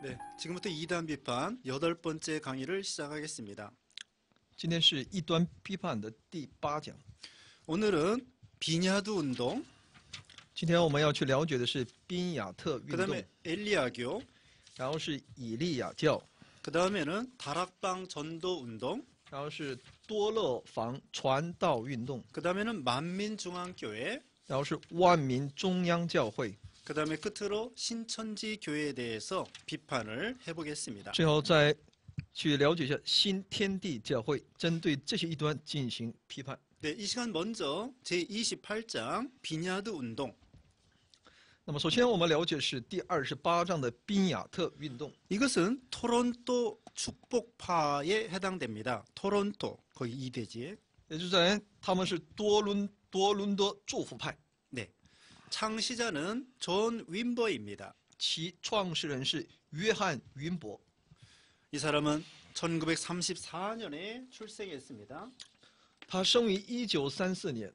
네, 지금부터 2단 비판 8번째 강의를 시작하겠습니다. 今天是异端批判的第8讲。 오늘은 비냐드 운동, 今天我们要去了解的是宾雅特运 그 动， 다음에 엘리야교, 然后是以利亚教， 그 다음에는 다락방 전도 운동, 然后是多勒房传道运动， 그 다음에는 만민중앙교회, 然后是万民中央教会， 그 다음에 끝으로 신천지 교회에 대해서 비판을 해보겠습니다. 最后再去了解一下新天地教会，针对这些异端进行批判。 네, 이 시간 먼저 제28장 비냐드 운동. 那么首先我们了解是第28章的宾雅特运动， 이것은 토론토 축복파에 해당됩니다. 토론토, 거기 이대지에. 也就是在他们是多伦多祝福派， 네, 창시자는 존 윈버입니다. 其创始人是约翰云伯。 이 사람은 1934년에 출생했습니다. 他生于1934年，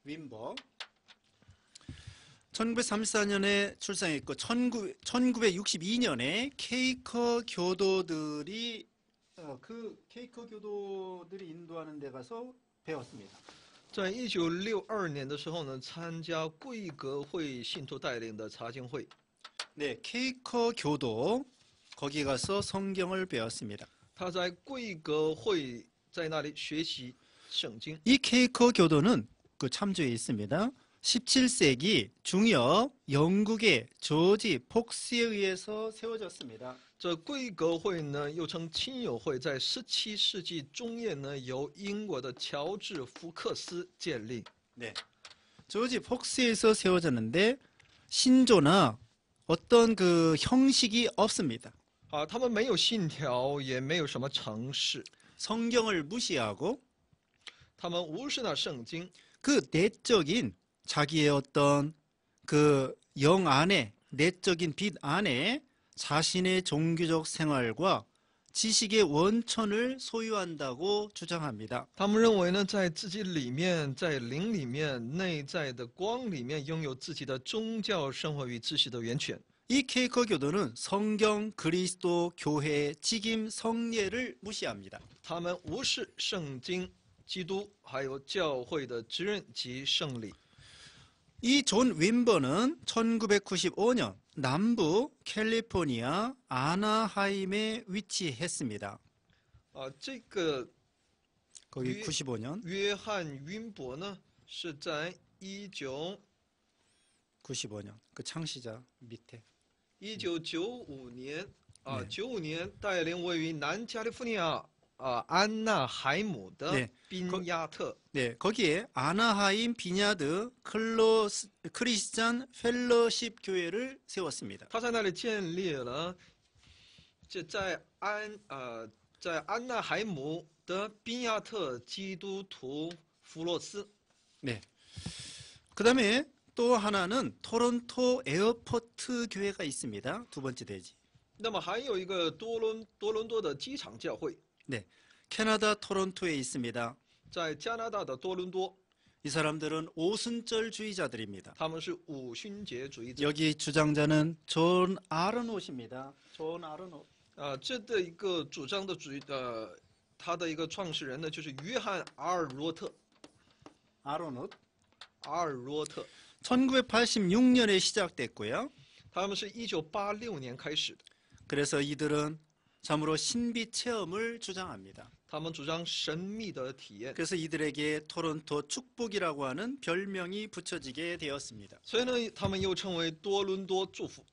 윈버. 1934년에 출생했고 1962년에 케이커 교도들이 케이커 교도들이 인도하는 데 가서 배웠습니다. 在1962年的时候呢，参加贵格会信徒带领的查经会。 네, 케이커 교도 거기 가서 성경을 배웠습니다. 他在贵格会在那里学习圣经。 이 케이커 교도는 그 참조에 있습니다. 17세기 중엽 영국의 조지 폭스에 의해서 세워졌습니다. 这贵格会呢，又称亲友会，在17世纪中叶呢，由英国的乔治福克斯建立。 네, 조지 폭스에서 세워졌는데 신조나 어떤 그 형식이 없습니다. 他们没有信条，也没有什么程式， 성경을 무시하고 他们无视那圣经， 그 내적인 자기의 어떤 그 영 안에 내적인 빛 안에 자신의 종교적 생활과 지식의 원천을 소유한다고 주장합니다. 他们认为呢，在自己里面，在灵里面，内在的光里面，拥有自己的宗教生活与知识的源泉。 이 케이커 교도는 성경, 그리스도, 교회, 직임, 성례를 무시합니다. 他们无视圣经、基督，还有教会的职任及圣礼。 이 존 윈버는 1995년 남부 캘리포니아 아나하임에 위치했습니다. 这个 거기 95년, 约翰云伯呢，是在1995 95년 그 창시자 밑에. 年네 95年带领位于南加利福尼亚安纳海姆的 네 宾亚特。 네, 거기에 아나하임 비냐드 크리스찬 펠러십 교회를 세웠습니다. 他在那里建立了在安纳海姆的宾亚特基督徒弗洛斯。 네. 그다음에 또 하나는 토론토 에어포트 교회가 있습니다. 두 번째 대지. 那么还有一个多伦多的机场教会， 네. 캐나다 토론토에 있습니다. 在加拿大的多伦多， 이 사람들은 오순절주의자들입니다. 他们是五旬节主义者。 여기 주장자는 존 아르노트입니다. 존 아르노트. 这的一个主张的他的一个创始人呢，就是约翰阿尔罗特。 아르노트. 阿尔罗特， 1986년에 시작됐고요. 他们是1986年开始的， 그래서 이들은 참으로 신비 체험을 주장합니다. 他们主张神秘的体验， 그래서 이들에게 토론토 축복이라고 하는 별명이 붙여지게 되었습니다. 所以呢，他们又称为多伦多祝福。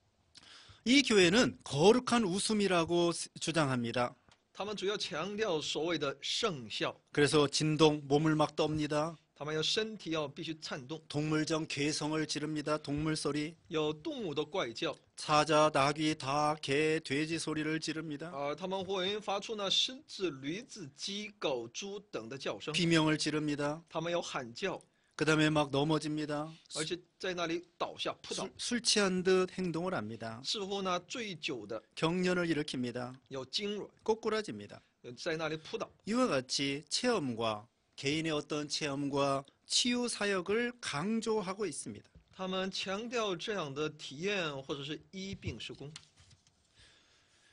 이 교회는 거룩한 웃음이라고 주장합니다. 他们主要强调所谓的圣效， 그래서 진동, 몸을 막 떱니다. 他们身体要必须颤动， 동물정 괴성을 지릅니다. 동물 소리. 有动物的怪叫， 사자, 나귀, 닭, 개, 돼지 소리를 지릅니다. 他们会发出那狮子、驴子、鸡、狗、猪等的叫声， 비명을 지릅니다. 他们有喊叫， 그 다음에 막 넘어집니다. 而且在那里倒下扑倒， 술 취한 듯 행동을 합니다. 似乎呢醉酒的 경련을 일으킵니다. 有痉挛， 꼬꾸라집니다. 在那里扑倒。 이와 같이 체험과 개인의 어떤 체험과 치유 사역을 강조하고 있습니다. 他们强调这样的体验或者是医病施工。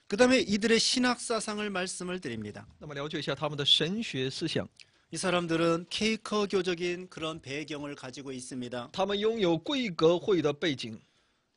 그 다음에 이들의 신학 사상을 말씀을 드립니다. 那么了解一下他们的神学思想， 이 사람들은 케이커교적인 그런 배경을 가지고 있습니다. 他们拥有贵格会的背景，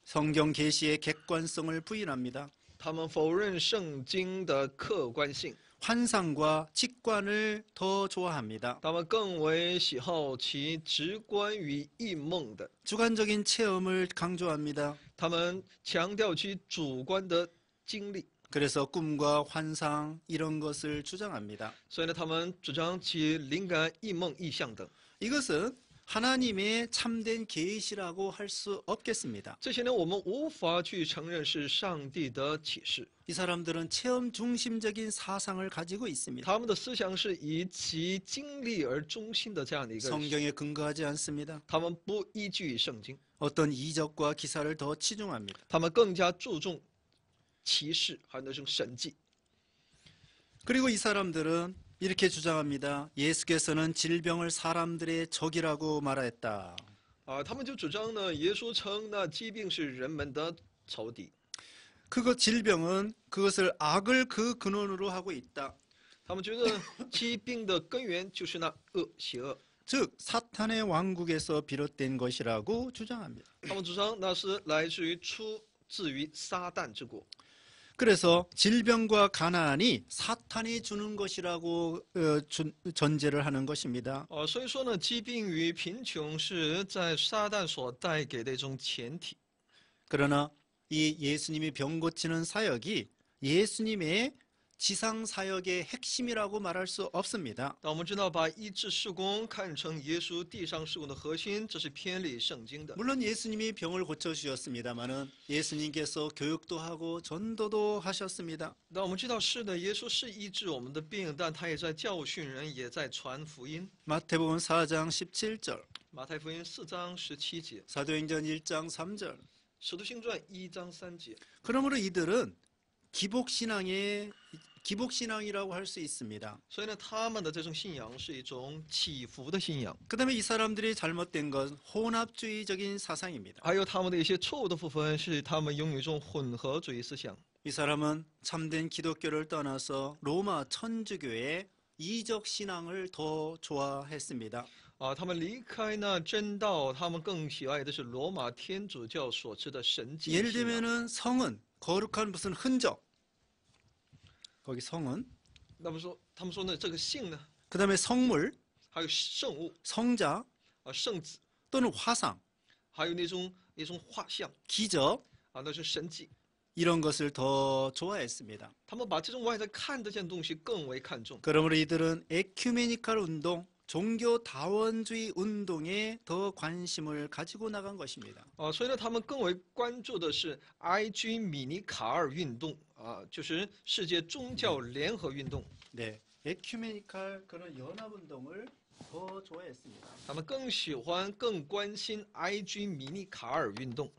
성경 계시의 객관성을 부인합니다. 他们否认圣经的客观性， 환상과 직관을 더 좋아합니다. 他们更为喜好其直观与异梦的， 주관적인 체험을 강조합니다. 他们强调其主观的经历， 그래서 꿈과 환상 이런 것을 주장합니다. 所以呢，他们主张其灵感、异梦、意象等。 이것은 하나님의 참된 계시라고 할 수 없겠습니다. 这些呢，我们无法去承认是上帝的启示。 이 사람들은 체험 중심적인 사상을 가지고 있습니다. 他们的思想是以其经历而中心的这样的一个， 성경에 근거하지 않습니다. 他们不依据圣经， 어떤 이적과 기사를 더 치중합니다. 他们更加注重启示还有那种神迹。 그리고 이 사람들은 이렇게 주장합니다. 예수께서는 질병을 사람들의 적이라고 말했다. 他们就主张呢，耶稣称那疾病是人们的仇敌， 그것 질병은 그것을 악을 그 근원으로 하고 있다. 他们觉得疾病的根源就是那恶、邪恶， 즉 사탄의 왕국에서 비롯된 것이라고 주장합니다. 他们主张那是来出自于撒旦之国。 그래서 질병과 가난이 사탄이 주는 것이라고 전제를 하는 것입니다. 所以说呢，疾病与贫穷是在撒旦所带给的一种前提。 그러나 이 예수님이 병 고치는 사역이 예수님의 지상 사역의 핵심이라고 말할 수 없습니다. 但我们知道，把医治事工看成耶稣地上事工的核心，这是偏离圣经的。 물론 예수님이 병을 고쳐 주셨습니다만은 예수님께서 교육도 하고 전도도 하셨습니다. 但我们知道，是的，耶稣是医治我们的病，但他也在教训人，也在传福音。 마태복음 4장 17절, 马太福音4章17节， 사도행전 1장 3절. 使徒行传1章3节。 그러므로 이들은 기복신앙이라고 할 수 있습니다. 所以呢，他们的这种信仰是一种起伏的信仰， 그다음에 이 사람들이 잘못된 건 혼합주의적인 사상입니다. 还有他们的一些错误的部分是他们拥有一种混合主义思想。 이 사람은 참된 기독교를 떠나서 로마 천주교의 이적 신앙을 더 좋아했습니다. 他们离开那真道，他们更喜爱的是罗马天主教所持的神迹 예를 信仰。 들면은 성은 거룩한 무슨 흔적, 거기 성은, 那么说，他们说呢，这个信呢， 그다음에 성물, 还有圣物 성자 圣子， 또는 화상, 还有那种画像 기적 那是神迹。 이런 것을 더 좋아했습니다. 他们把这种外在看得见的东西更为看重。 그러므로 이들은 에큐메니칼 운동, 종교 다원주의 운동에 더 관심을 가지고 나간 것입니다. 所以呢，他们更为关注的是埃居米尼卡尔运动就是世界宗教联合运动。 네, 에큐메니칼 그런 연합 운동을 더 좋아했습니다. 他们更喜欢、更关心埃居米尼卡尔运动。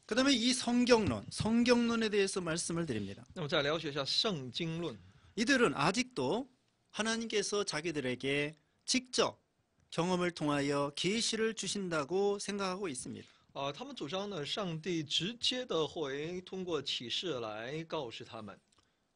그다음에 이 성경론에 대해서 말씀을 드립니다. 那么再了解一下圣经论。 이들은 아직도 하나님께서 자기들에게 직접 경험을 통하여 계시를 주신다고 생각하고 있습니다. 他们主张呢，上帝直接的会通过启示来告示他们。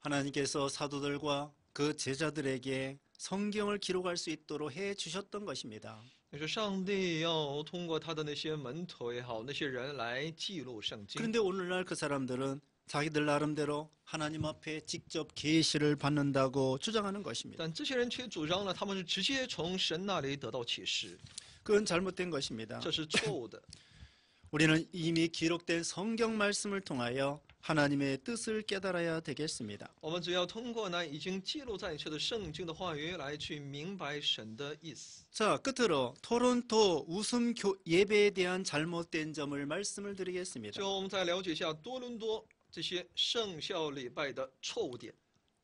하나님께서 사도들과 그 제자들에게 성경을 기록할 수 있도록 해 주셨던 것입니다. 就是上帝要通过他的那些门徒也好，那些人来记录圣经。 그런데 오늘날 그 사람들은 자기들 나름대로 하나님 앞에 직접 계시를 받는다고 주장하는 것입니다. 但这些人却主张呢，他们是直接从神那里得到启示， 그건 잘못된 것입니다. 这是错误的。 우리는 이미 기록된 성경 말씀을 통하여 하나님의 뜻을 깨달아야 되겠습니다. 我们只要通过呢已经记录在册的圣经的话语来去明白神的意思。 자, 끝으로 토론토 웃음 예배에 대한 잘못된 점을 말씀을 드리겠습니다. 就我们再了解一下多伦多这些圣孝礼拜的错误点。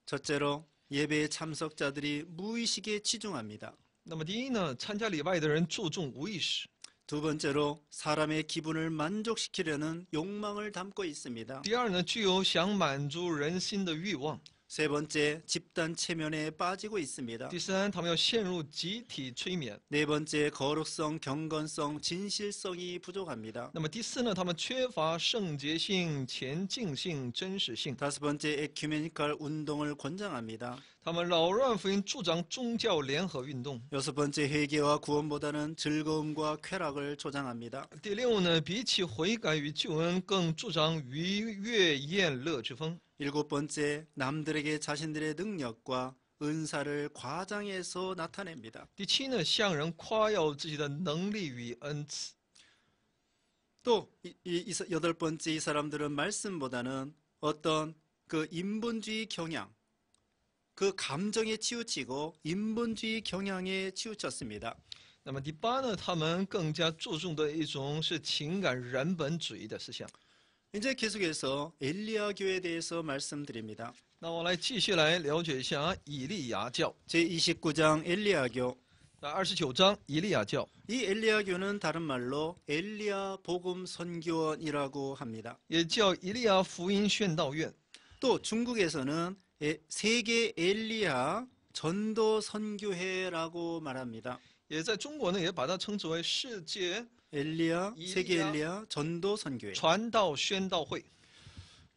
첫째로 예배의 참석자들이 무의식에 치중합니다. 那么第一呢，参加礼拜的人注重无意识； 두 번째로 사람의 기분을 만족시키려는 욕망을 담고 있습니다. 第二呢，具有想满足人心的欲望； 세 번째, 집단 체면에 빠지고 있습니다. 第三，他们要陷入集体催眠。 네 번째, 거룩성, 경건성, 진실성이 부족합니다. 那么第四呢，他们缺乏圣洁性、前进性、真实性。 다섯 번째, 에큐메니컬 운동을 권장합니다. 他们扰乱福音，助长宗教联合运动。 여섯 번째, 회개와 구원보다는 즐거움과 쾌락을 조장합니다. 第六呢，比起悔改与救恩，更助长愉悦宴乐之风。 일곱 번째, 남들에게 자신들의 능력과 은사를 과장해서 나타냅니다. 第七呢，向人夸耀自己的能力与恩赐。 또 여덟 번째, 이 사람들은 말씀보다는 어떤 그 인본주의 경향, 그 감정에 치우치고 인본주의 경향에 치우쳤습니다. 那么第八呢，他们更加注重的一种是情感人本主义的思想。 이제 계속해서 엘리야 교회에 대해서 말씀드립니다. 那我来继续来了解一下以利亚教。 제29장 엘리야교. 那29章以利亚教， 이 엘리야교는 다른 말로 엘리야 복음 선교원이라고 합니다. 也叫以利亚福音宣道院。 또 중국에서는 세계 엘리야 전도 선교회라고 말합니다. 也在中国呢，也把它称之为世界 엘리야, 세계 엘리야 전도 선교회. 传道宣道会，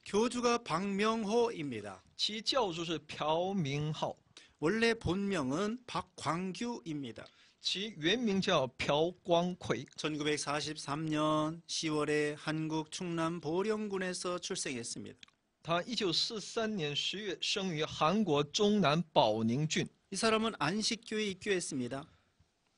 교주가 박명호입니다. 其教主是朴明浩， 원래 본명은 박광규입니다. 其原名叫朴光奎。 1943년 10월에 한국 충남 보령군에서 출생했습니다. 他1943年10月生于韩国中南保宁郡。 이 사람은 안식교에 입교했습니다.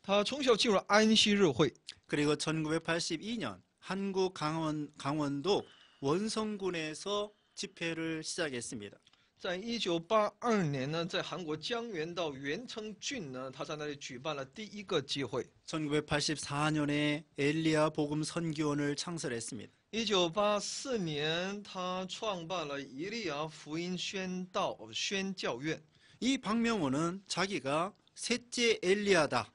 他从小进入安息日会， 그리고 1982년 한국 강원도 원성군에서 집회를 시작했습니다. 在1982年呢，在韩国江原道元城郡呢，他在那里举办了第一个集会。 1984년에 엘리야 복음 선교원을 창설했습니다. 1984年，他创办了以利亚福音宣教院。 이 박명호는 자기가 셋째 엘리야다.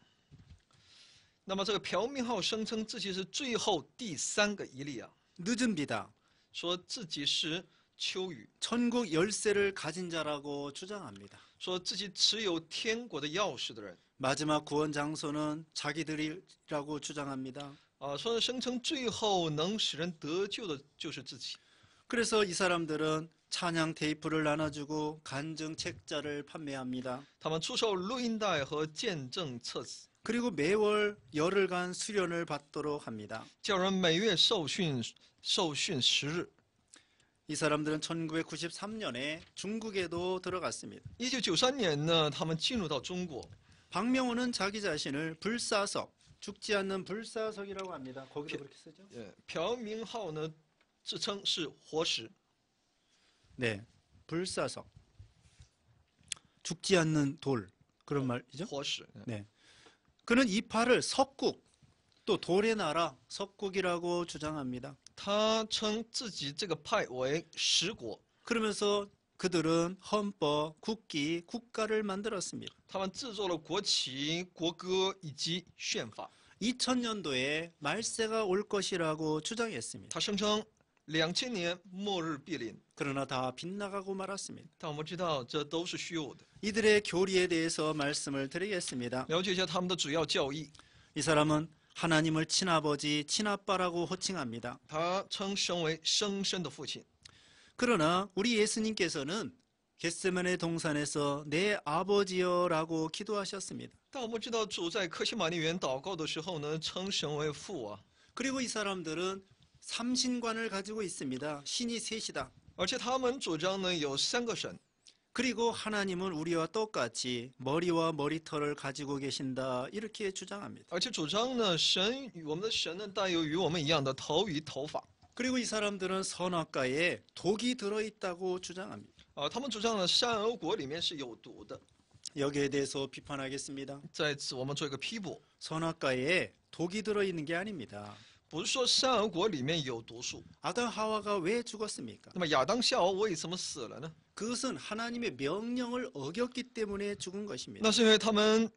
那么这个朴明浩声称自己是最后第三个以利亚， 늦은 비다. 说自己是秋雨， 천국 열쇠를 가진 자라고 주장합니다. 说自己持有天国的钥匙的人。 마지막 구원 장소는 자기들이라고 주장합니다. 说声称最后能使人得救的就是自己。 그래서 이 사람들은 찬양 테이프를 나눠주고 간증 책자를 판매합니다. 他们出售录音带和见证册子， 그리고 매월 열흘간 수련을 받도록 합니다. 叫人每月受训10日。 이 사람들은 1993년에 중국에도 들어갔습니다. 1993年呢，他们进入到中国。 박명호는 자기 자신을 불사석, 죽지 않는 불사석이라고 합니다. 거기도 그렇게 쓰죠? 朴明浩呢，自称是活石。 네, 불사석. 죽지 않는 돌, 그런 말이죠? 活石。 네. 그는 이 팔을 석국, 또 돌의 나라, 석국이라고 주장합니다. 他称自己这个派为十国， 그러면서 그들은 헌법, 국기, 국가를 만들었습니다. 他们制作了国旗、国歌以及宪法。 2000년도에 말세가 올 것이라고 주장했습니다. 他声称2000年末日必临， 그러나 다 빗나가고 말았습니다. 但我们知道这都是虚伪的。 이들의 교리에 대해서 말씀을 드리겠습니다. 了解一下他们的主要教义。 이 사람은 하나님을 친아버지, 친아빠라고 호칭합니다. 他称神为生身的父亲。 그러나 우리 예수님께서는 겟세마네 동산에서 내 아버지여라고 기도하셨습니다. 但我们知道主在克西马尼园祷告的时候呢，称神为父啊。 그리고 이 사람들은 삼신관을 가지고 있습니다. 신이 셋이다. 而且他们主张呢有3个神， 그리고 하나님은 우리와 똑같이 머리와 머리털을 가지고 계신다. 이렇게 주장합니다. 而且主张呢我们的神呢带有与我们一样的头与头发。 그리고 이 사람들은 선악과에 독이 들어있다고 주장합니다. 他们主张呢善恶果里面是有毒的。 여기에 대해서 비판하겠습니다. 在此我们做一个批驳， 선악과에 독이 들어있는 게 아닙니다. 不是说善恶果里面有毒素。 아담 하와가 왜 죽었습니까? 那么亚当夏娃为什么死了呢？ 그것은 하나님의 명령을 어겼기 때문에 죽은 것입니다. 那是因为他们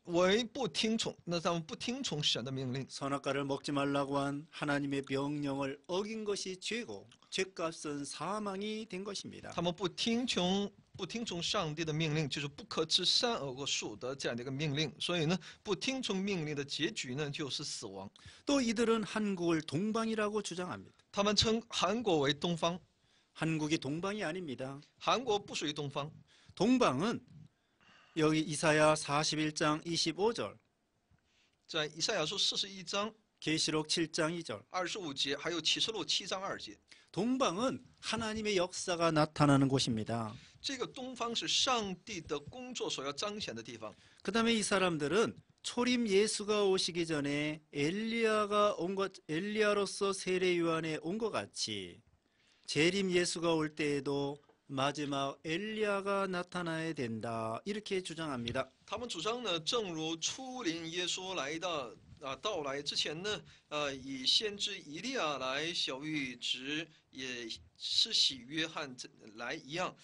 不听从，他们不听从神的命令。 선악과를 먹지 말라고 한 하나님의 명령을 어긴 것이 죄고 죄값은 사망이 된 것입니다. 他们不听从不听从上帝的命令，就是不可吃善恶树的这样的一个命令。所以呢，不听从命令的结局呢，就是死亡。 또 이들은 한국을 동방이라고 주장합니다. 他们称韩国为东方， 한국이 동방이 아닙니다. 韩国不属于东方。 동방은 여기 이사야 41장 25절, 在以赛亚书41章 계시록 7장 2절. 25节，还有启示录7章2节， 동방은 하나님의 역사가 나타나는 곳입니다. 这个东方是上帝的工作所要彰显的地方。 그 다음에 이 사람들은 초림 예수가 오시기 전에 엘리야로서 세례 요한에 온 것 같이 재림 예수가 올 때에도 마지막 엘리야가 나타나야 된다, 이렇게 주장합니다. 他们主张呢，正如初临耶稣到来之前呢，以先知以利亚来小谕职，也施洗约翰来一样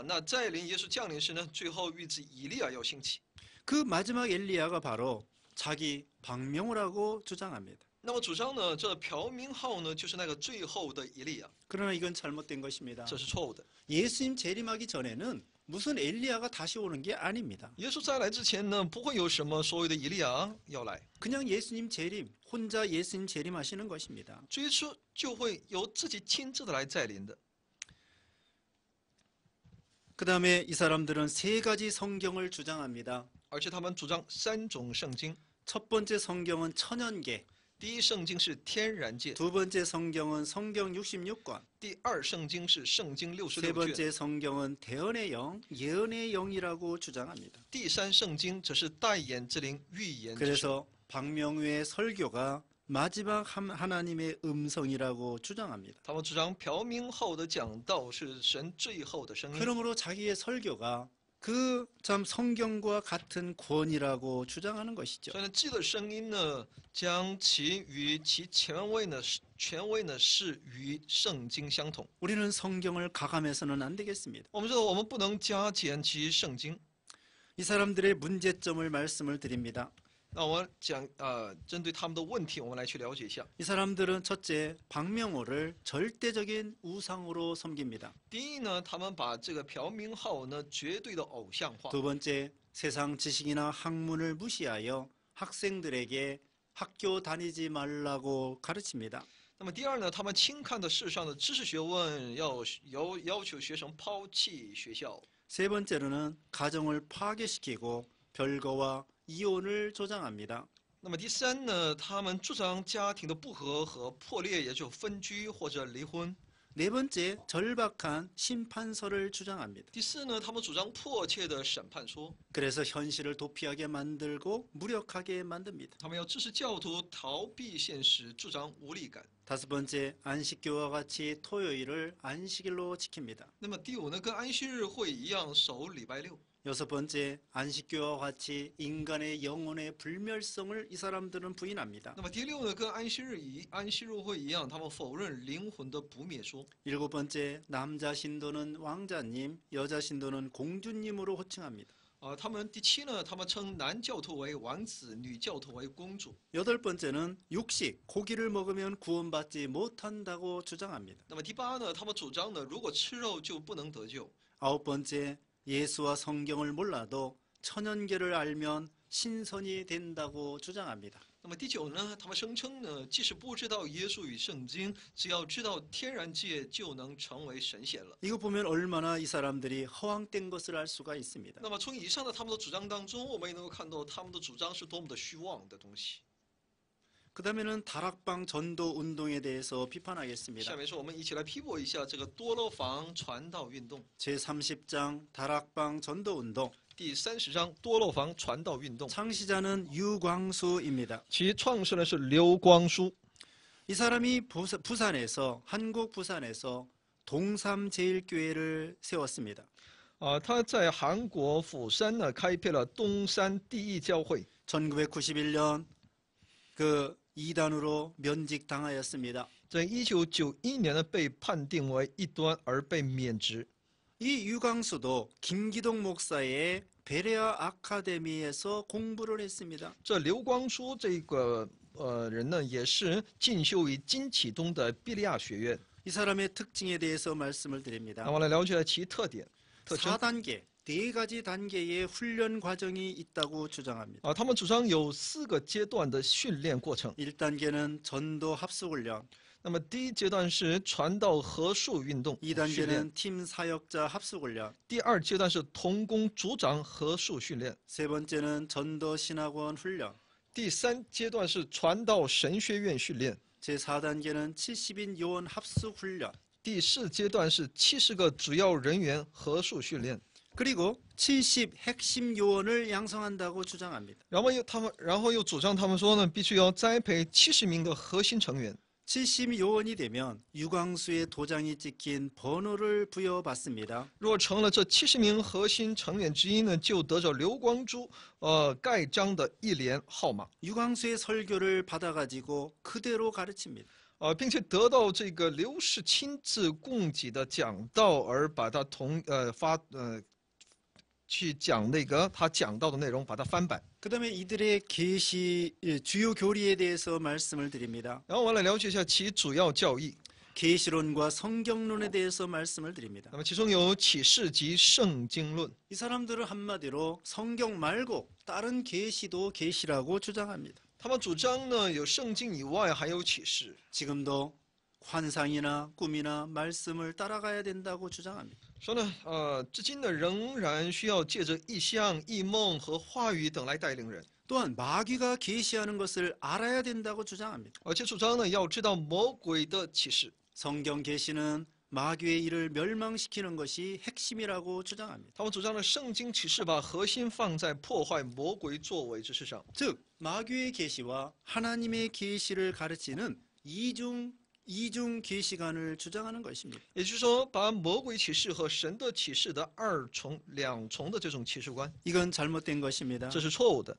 那再临耶稣降临时呢，最后预知以利亚要兴起。 그 마지막 엘리야가 바로 자기 박명호라고 주장합니다. 那么主张呢，这朴明浩呢，就是那个最后的以利亚， 그러나 이건 잘못된 것입니다. 这是错误的。 예수님 재림하기 전에는 무슨 엘리야가 다시 오는 게 아닙니다. 耶稣再来之前呢，不会有什么所谓的以利亚要来， 그냥 예수님 재림, 혼자 예수님 재림하시는 것입니다. 最初就会由自己亲自的来再临的。 그 다음에 이 사람들은 세 가지 성경을 주장합니다. 而且他们主张3种圣经， 첫 번째 성경은 천연계, 第一圣经是天然界， 두 번째 성경은 성경 66권, 第二圣经是圣经세 66卷， 번째 성경은 대언의 영, 예언의 영이라고 주장합니다. 第三圣经则是代言之灵、预言之神。 그래서 박명우의 설교가 마지막 하나님의 음성이라고 주장합니다. 他们主张朴明浩的讲道是神最后的声音， 그러므로 자기의 설교가 그 참 성경과 같은 권위라고 주장하는 것이죠. 所以呢，记的声音呢，将其与其权威呢是与圣经相同。 우리는 성경을 가감해서는 안 되겠습니다. 我们知道，我们不能加减其圣经。 이 사람들의 문제점을 말씀을 드립니다. 那我们讲针对他们的问题，我们来去了解一下。 이 사람들은 첫째, 박명호를 절대적인 우상으로 섬깁니다. 第一呢，他们把这个朴明浩呢绝对的偶像化。 두 번째, 세상 지식이나 학문을 무시하여 학생들에게 학교 다니지 말라고 가르칩니다. 那么第二呢，他们轻看的世上的知识学问，要求学生抛弃学校。 세 번째로는 가정을 파괴시키고 별거와 이혼을 조장합니다. 那么第三呢，他们主张家庭的不和和破裂，也就分居或者离婚。 네 번째, 절박한 심판설을 주장합니다. 第四呢，他们主张迫切的审判说， 그래서 현실을 도피하게 만들고 무력하게 만듭니다. 他们要支持教徒逃避现实，主张无力感。 다섯 번째, 안식교와 같이 토요일을 안식일로 지킵니다. 那么第五呢，跟安息日会一样守礼拜六。 여섯 번째, 안식교와 같이 인간의 영혼의 불멸성을 이 사람들은 부인합니다. 那么第六呢，跟安息日会一样，他们否认灵魂的不灭说。 일곱 번째, 남자 신도는 왕자님, 여자 신도는 공주님으로 호칭합니다. 他们第七呢，他们称男教徒为王子，女教徒为公主。 여덟 번째는 육식, 고기를 먹으면 구원받지 못한다고 주장합니다. 那么第八呢，他们主张呢，如果吃肉就不能得救。 아홉 번째, 예수와 성경을 몰라도 천연계를 알면 신선이 된다고 주장합니다. 那么第九呢，他们声称呢，即使不知道耶稣与圣经，只要知道天然界，就能成为神仙了。 이거 보면 얼마나 이 사람들이 허황된 것을 알 수가 있습니다. 那么从以上的他们的主张当中，我们也能够看到他们的主张是多么的虚妄的东西。 그 다음에는 다락방 전도 운동에 대해서 비판하겠습니다. 下面是我们一起来批驳一下这个多罗房传道运动。 제30장 다락방 전도 운동. 第30章多罗房传道运动， 창시자는 유광수입니다. 其创始人是刘光书。 이 사람이 한국 부산에서 동삼제일교회를 세웠습니다. 他在韩国釜山呢开辟了东山第一教会。 1991년 그 이단으로 면직당하였습니다. 在1991年呢被判定为异端而被免职。 이 유광수도 김기동 목사의 베레아 아카데미에서 공부를 했습니다. 这刘光书这个人呢，也是进修于金启东的比利亚学院。 이 사람의 특징에 대해서 말씀을 드립니다. 那我来了解其特点。特征。 4단계, 4가지 단계의 훈련 과정이 있다고 주장합니다. 他们主张有4个阶段的训练过程。 1단계는 전도 합숙훈련, 那么第1阶段是传道合数运动训练， 2단계는 팀 사역자 합숙훈련, 第2阶段是同工组长合数训练， 3번째는 전도 신학원 훈련, 第3阶段是传道神学院训练， 제4단계는 70인 요원 합숙 훈련, 第4阶段是70个主要人员合数训练。 그리고 70 핵심 요원을 양성한다고 주장합니다. 然后又主张他们说呢，必须要栽培70名的核心成员。 70 요원이 되면 유광수의 도장이 찍힌 번호를 부여받습니다. 若成了这70名核心成员之一呢，就得着刘光珠盖章的一联号码， 유광수의 설교를 받아가지고 그대로 가르칩니다. 并且得到这个刘氏亲自供给的讲道，而把它去讲那个他讲到的内容，把它翻版。 그다음에 이들의 계시 주요 교리에 대해서 말씀을 드립니다. 然后我们来了解一下其主要教义。 계시론과 성경론에 대해서 말씀을 드립니다. 那么其中有启示及圣经论。 이 사람들은 한마디로 성경 말고 다른 계시도 계시라고 주장합니다. 他们主张呢，有圣经以外还有启示。 지금도 환상이나 꿈이나 말씀을 따라가야 된다고 주장합니다. 说呢，至今呢，仍然需要借着异象、异梦和话语等来带领人。 또한 마귀가 계시하는 것을 알아야 된다고 주장합니다. 而且主张呢，要知道魔鬼的启示。 성경 계시는 마귀의 일을 멸망시키는 것이 핵심이라고 주장합니다. 他们主张呢，圣经启示把核心放在破坏魔鬼作为之事上。 즉 마귀의 계시와 하나님의 계시를 가르치는 이중 계시관을 주장하는 것입니다. 也就是说，把魔鬼启示和神的启示的两重的这种启示观， 이건 잘못된 것입니다. 这是错误的。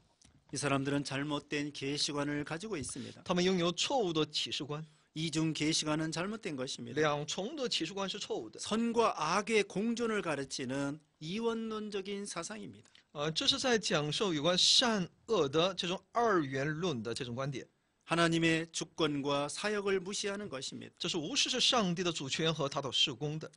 이 사람들은 잘못된 계시관을 가지고 있습니다. 他们拥有错误的启示观， 이중 계시관은 잘못된 것입니다. 两重的启示观是错误的。 선과 악의 공존을 가르치는 이원론적인 사상입니다. 这是在讲授有关善恶的这种二元论的这种观点。 하나님의 주권과 사역을 무시하는 것입니다. 这是无视是上帝的主权和他的事工的。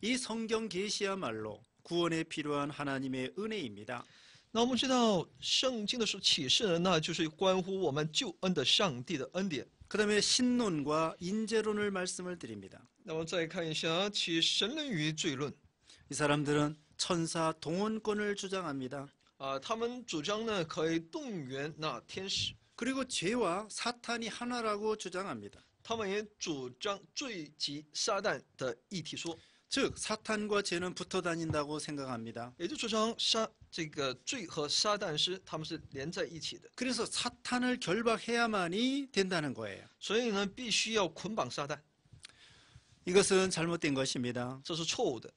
이 성경 계시야말로 구원에 필요한 하나님의 은혜입니다. 那我们知道圣经的启示呢，那就是关乎我们救恩的上帝的恩典。 그다음에 신론과 인재론을 말씀을 드립니다. 那么再看一下其神论与罪论。 이 사람들은 천사 동원권을 주장합니다. 他们主张呢，可以动员那天使。 그리고 죄와 사탄이 하나라고 주장합니다. 他们也主张罪及撒旦的一体说， 즉 사탄과 죄는 붙어 다닌다고 생각합니다. 也就主张这个罪和撒旦他们是连在一起的。 그래서 사탄을 결박해야만이 된다는 거예요. 所以呢，必须要捆绑撒旦， 이것은 잘못된 것입니다. 这是错误的。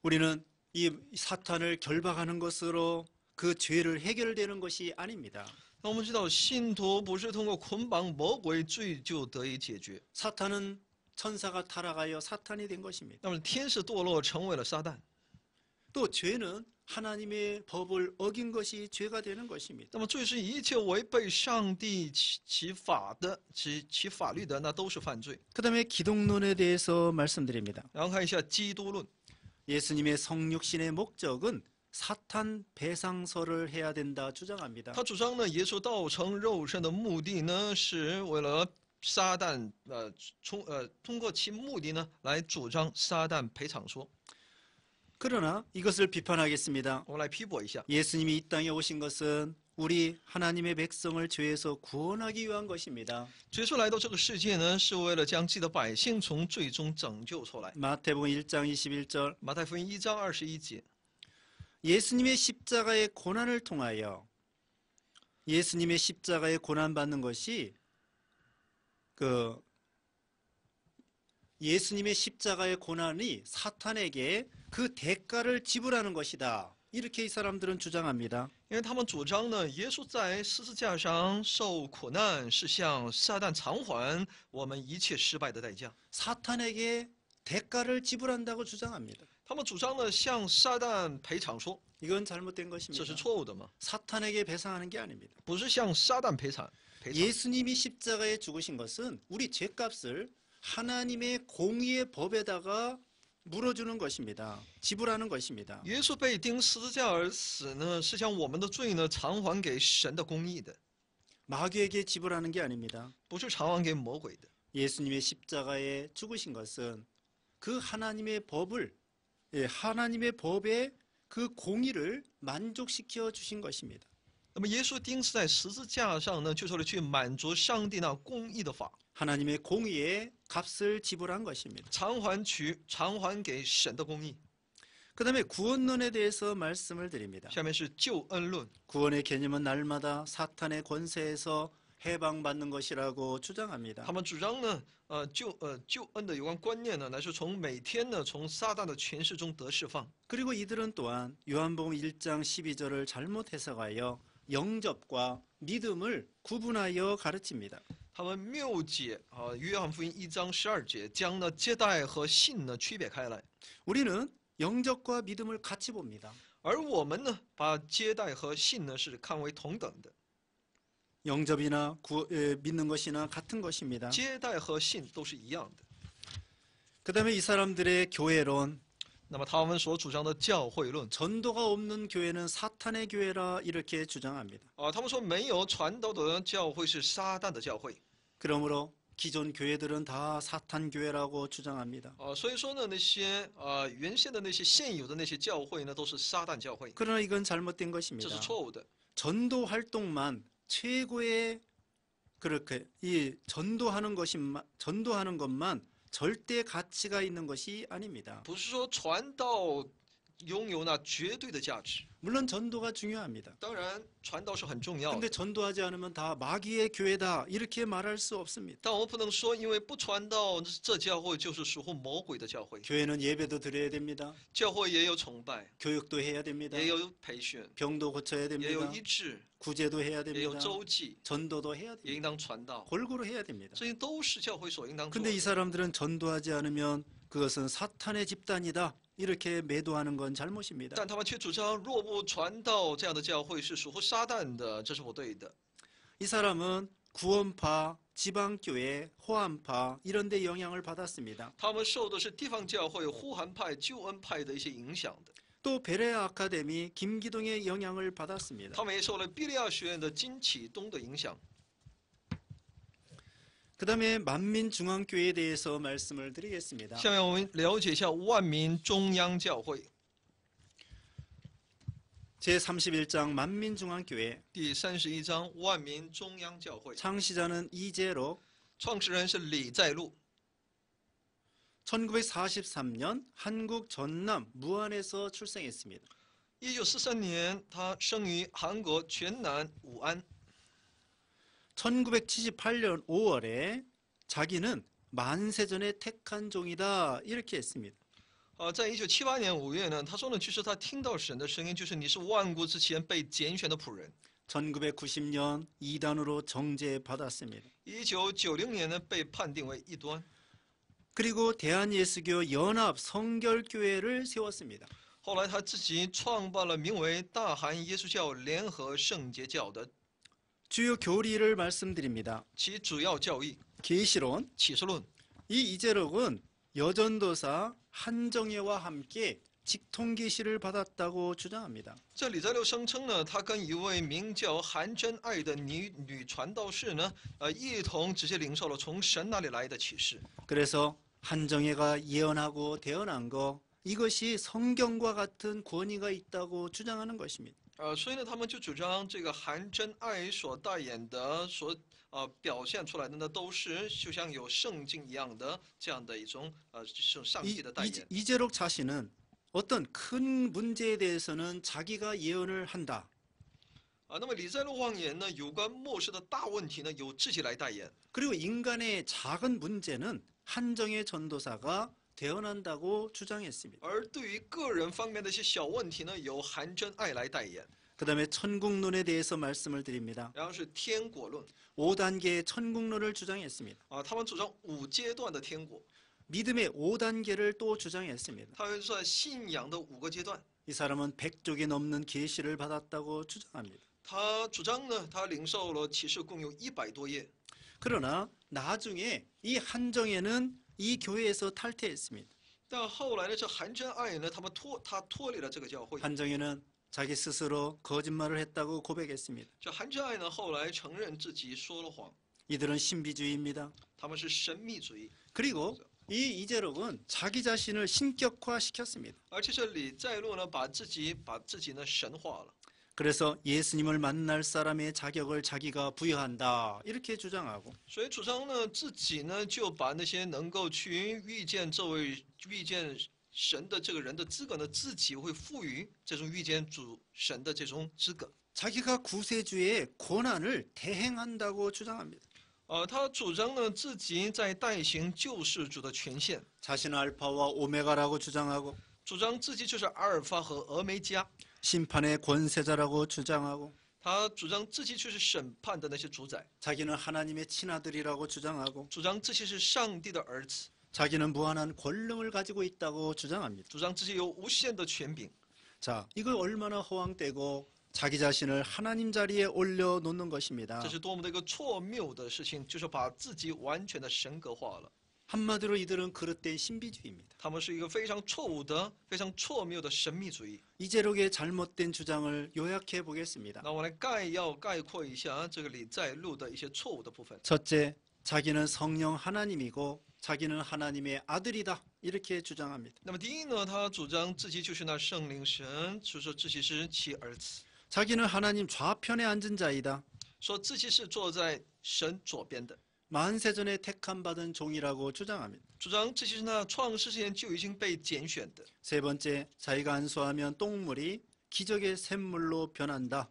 우리는 이 사탄을 결박하는 것으로 그 죄를 해결되는 것이 아닙니다. 那我们知道，信徒不是通过捆绑魔鬼罪就得以解决。 사탄은 천사가 타락하여 사탄이 된 것입니다. 那么天使堕落成为了撒旦， 또 죄는 하나님의 법을 어긴 것이 죄가 되는 것입니다. 那么罪是一切违背上帝其法律的，那都是犯罪。 그다음에 기독론에 대해서 말씀드립니다. 然后看一下基督论， 예수님의 성육신의 목적은 사탄 배상설을 해야 된다 주장합니다. 他主张呢，耶稣道成肉身的目的呢，是为了撒旦通过其目的呢，来主张撒旦赔偿说。 그러나 이것을 비판하겠습니다. 我们来批驳一下， 예수님이 이 땅에 오신 것은 우리 하나님의 백성을 죄에서 구원하기 위한 것입니다. 耶稣来到这个世界呢，是为了将自己的百姓从罪中拯救出来。 마태복음 1장 21절 马太福音1章21节， 예수님의 십자가의 고난을 통하여 예수님의 십자가의 고난 받는 것이 예수님의 십자가의 고난이 사탄에게 그 대가를 지불하는 것이다. 이렇게 이 사람들은 주장합니다. 因为他们主张呢，耶稣在十字架上受苦难，是向撒旦偿还我们一切失败的代价。 사탄에게 대가를 지불한다고 주장합니다. 他们主张呢，向撒旦赔偿说， 이건 잘못된 这 것입니다. 是错误的吗？ 사탄에게 배상하는 게 아닙니다. 不是向撒旦赔偿。 예수님이 십자가에 죽으신 것은 우리 죄값을 하나님의 공의의 법에다가 물어주는 것입니다. 지불하는 것입니다. 耶稣被钉十字架而死呢，是将我们的罪呢偿还给神的公义的， 마귀에게 지불하는 게 아닙니다. 不是偿还给魔鬼的。 예수님의 십자가에 죽으신 것은 그 하나님의 법을 하나님의 법의 그 공의를 만족시켜 주신 것입니다. 那么耶稣钉死在十字架上呢，就是为了去满足上帝那公义的法， 하나님의 공의의 값을 지불한 것입니다. 偿还给神的公义。 그다음에 구원론에 대해서 말씀을 드립니다. 下面是救恩论。 구원의 개념은 날마다 사탄의 권세에서 해방받는 것이라고 주장합니다. 他们主张呢，救恩的有关观念呢，乃是从每天呢从撒旦的权势中得释放。 그리고 이들은 또한 요한복음 1장 12절을 잘못 해석하여 영접과 믿음을 구분하여 가르칩니다. 他们谬解约翰福音1章12节，将呢接待和信呢区别开来。 우리는 영접과 믿음을 같이 봅니다. 而我们呢，把接待和信呢是看为同等的， 영접이나 믿는 것이나 같은 것입니다. 接待和信都是一样的。 그다음에 이 사람들의 교회론, 那么他们所主张的教会论 전도가 없는 교회는 사탄의 교회라 이렇게 주장합니다. 他们说没有传道的教会是撒旦的教会。 그러므로 기존 교회들은 다 사탄 교회라고 주장합니다. 所以说呢，那些原先的那些现有的那些教会呢，都是撒旦教会， 그러나 이건 잘못된 这 것입니다. 是错误的。 전도 활동만 최고의 그렇게 이 전도하는 것만 절대 가치가 있는 것이 아닙니다. 不是说传道拥有那绝对的价值， 물론 전도가 중요합니다. 当然传道是很重要 근데 的， 전도하지 않으면 다 마귀의 교회다 이렇게 말할 수 없습니다. 但我们不能说因为不传道，这教会就是属乎魔鬼的教会。 교회는 예배도 드려야 됩니다. 教会也有崇拜， 교육도 해야 됩니다. 也有培训， 병도 고쳐야 也有 됩니다. 医治， 구제도 해야 也有 됩니다. 周济， 전도도 해야 也应 됩니다. 当传道， 골고루 해야 됩니다. 这些都是教会所应当做 근데 이 的。 사람들은 전도하지 않으면 그것은 사탄의 집단이다 이렇게 매도하는 건 잘못입니다. 但他们却主张若不传道，这样的教会是属乎撒旦的，这是不对的。 이 사람은 구원파, 지방교회, 호암파 이런 데 영향을 받았습니다. 他们受的是地方教会、呼韩派、救恩派的一些影响的， 또 베레아 아카데미 김기동의 영향을 받았습니다. 他们也受了比利亚学院的金启东的影响。 그다음에 만민중앙교회에 대해서 말씀을 드리겠습니다. 下面我们了解一下万民中央教会 제31장 만민중앙교회 第31章万民中央教会， 창시자는 이재록 创始人是李在禄， 1943년 한국 전남 무안에서 출생했습니다. 1943年他生于韩国全南武安。 1978년 5월에 자기는 만세전에 택한 종이다 이렇게 했습니다. 在1978年5月呢，他说呢，其实他听到神的声音，就是你是万国之前被拣选的仆人。 1990년 이단으로 정죄받았습니다. 1990年呢，被判定为异端。 그리고 대한예수교 연합 성결교회를 세웠습니다. 后来他自己创办了名为大韩耶稣教联合圣洁教的 주요 교리를 말씀드립니다. 其主要教义 계시론 启示论。 이 이재록은 여전도사 한정혜와 함께 직통계시를 받았다고 주장합니다. 这李在六声称呢，他跟一位名叫韩真爱的女传道士呢，一同直接领受了从神那里来的启示。 그래서 한정혜가 예언하고 대언한 거 이것이 성경과 같은 권위가 있다고 주장하는 것입니다. 所以呢，他们就主张这个韩真爱所代言的，表现出来的呢，都是就像有圣经一样的这样的一种是上帝的代言。 이재록 자신은 어떤 큰 문제에 대해서는 자기가 예언을 한다. 那么李在禄妄言呢，有关末世的大问题呢，由自己来代言。 그리고 인간의 작은 문제는 한정혜 전도사가 대언한다고 주장했습니다. 而对于个人方面的一些小问题呢，由韩真爱来代言。 그다음에 천국론에 대해서 말씀을 드립니다. 然后是天国论 5단계의 천국론을 주장했습니다. 他们主张5阶段的天国， 믿음의 5단계를 또 주장했습니다. 他们说信仰的5个阶段。 이 사람은 100쪽이 넘는 계시를 받았다고 주장합니다. 他主张呢，他领受了启示共有100多页。 그러나 나중에 이 한정혜는 이 교회에서 탈퇴했습니다. 但后来呢，这韩真爱呢，他脱离了这个教会。 한정희는 자기 스스로 거짓말을 했다고 고백했습니다. 这韩真爱呢，后来承认自己说了谎， 이들은 신비주의입니다. 他们是神秘主义。 그리고 이 이재록은 자기 자신을 신격화시켰습니다. 而且这里在路呢，把自己呢神化了。 그래서 예수님을 만날 사람의 자격을 자기가 부여한다 이렇게 주장하고 所以主张呢，自己呢就把那些能够去遇见神的这个人的资格呢，自己会赋予这种遇见主神的这种资格。 자기가 구세주의 권한을 대행한다고 주장합니다. 他主张呢，自己在代行救世主的权限， 자신은 알파와 오메가라고 주장하고 主张自己就是阿尔法和俄梅加， 심판의 권세자라고 주장하고 他主张自己就是审判的那些主宰， 자기는 하나님의 친아들이라고 주장하고 主张自己是上帝的儿子， 자기는 무한한 권능을 가지고 있다고 주장합니다. 主张自己有无限的权柄。 자, 이걸 얼마나 허황되고 자기 자신을 하나님 자리에 올려놓는 것입니다. 这是多么的一个错谬的事情，就是把自己完全的神格化了。 한마디로 이들은 그릇된 신비주의입니다. 他们是一个非常错误的、非常错谬的神秘主义。 이재록의 잘못된 주장을 요약해 보겠습니다. 那我来概括一下这个里在路的一些错误的部分。 첫째, 자기는 성령 하나님이고 자기는 하나님의 아들이다 이렇게 주장합니다. 那么第一呢，他主张自己就是那圣灵神，就说自己是其儿子， 자기는 하나님 좌편에 앉은 자이다. 说自己是坐在神左边的， 만세전에 택함 받은 종이라고 주장합니다. 主张自己是那创世之前就已经被拣选的。 세 번째, 자기가 안수하면 똥물이 기적의 샘물로 변한다.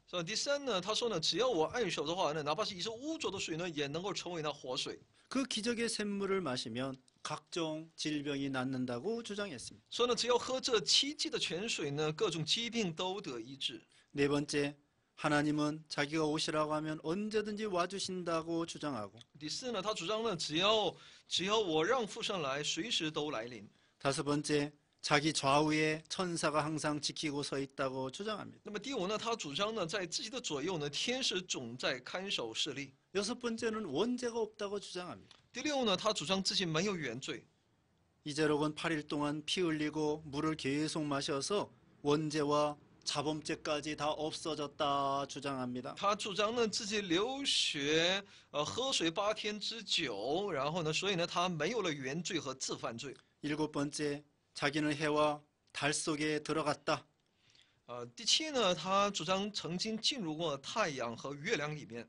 所以第三呢，他说呢，只要我按手的话呢，哪怕是一手污浊的水呢，也能够成为那活水。 그 기적의 샘물을 마시면 각종 질병이 낫는다고 주장했습니다. 说呢，只要喝这奇迹的泉水呢，各种疾病都得医治。 네 번째, 하나님은 자기가 오시라고 하면 언제든지 와주신다고 주장하고 第四呢，他主张呢，只要我让父上来，随时都来临。 다섯 번째, 자기 좌우에 천사가 항상 지키고 서 있다고 주장합니다. 那么第五呢，他主张呢，在自己的左右呢，天使总在看守势力。 여섯 번째는 원죄가 없다고 주장합니다. 第六呢，他主张自己没有原罪。 이재록은 8일 동안 피 흘리고 물을 계속 마셔서 원죄와 자범죄까지 다 없어졌다 주장합니다. 他主张呢，自己流血，喝水8天之久，然后呢，所以呢，他没有了原罪和自犯罪。 일곱 번째, 자기는 해와 달 속에 들어갔다. 第七呢，他主张曾经进入过太阳和月亮里面，